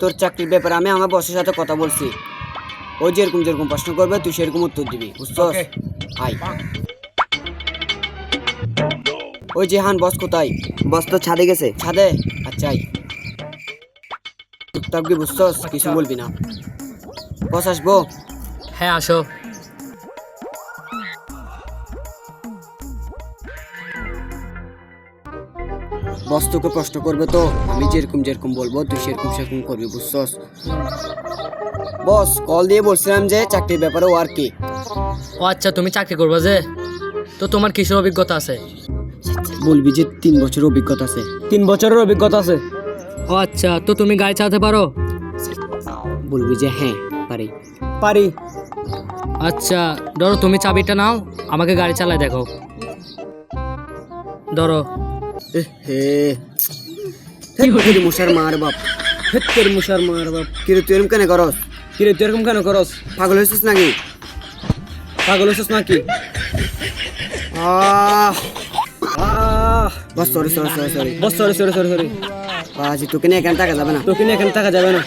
তোর চাকরির ব্যাপারে আমি আমার বসের সাথে কথা বলছি। ও যেরকম যেরকম প্রশ্ন করবে তুই সেরকম উত্তর দিবি, বুঝছস? আয়। ওই জেহান, বস কোথায়? বস তো ছাদে গেছে। ছাদে? আচ্ছা আয়। চুপচাপ কি, বুঝছস? কিছু বলবি না। বস আসবো? হ্যাঁ আসো। বস তোকে প্রশ্ন করবে তো আমি যেরকম যেরকম বলবো তুই সেরকম সেরকম করবি, বুঝছস? বস, কল দিয়ে বলছিলাম যে চাকরির ব্যাপারে ও আর কি। ও আচ্ছা, তুমি চাকরি করবা যে, তো তোমার কিসের অভিজ্ঞতা আছে? বলবি যে 3 বছরের অভিজ্ঞতা আছে। 3 বছরের অভিজ্ঞতা আছে। ও আচ্ছা, তো তুমি গাড়ি চালাতে পারো? বলবি যে হ্যাঁ পারি। পারি। আচ্ছা ধরো, তুমি চাবিটা নাও, আমাকে গাড়ি চালায় দেখো। ধরো। হে হেত্তেরি মশার মার বাপ, হেত্তেরি মশার মার বাপ। কিরে তুই এরকম কেন করস? কিরে তুই এরকম কেন করস? পাগল হয়েছিস নাকি? পাগল হইছিস নাকি? Ah ah boss, sorry sorry sorry sorry. Boss sorry sorry sorry sorry. বাজি, তোকে নিয়ে এখানে থাকা যাবে না। তোকে নিয়ে এখানে থাকা যাবে না।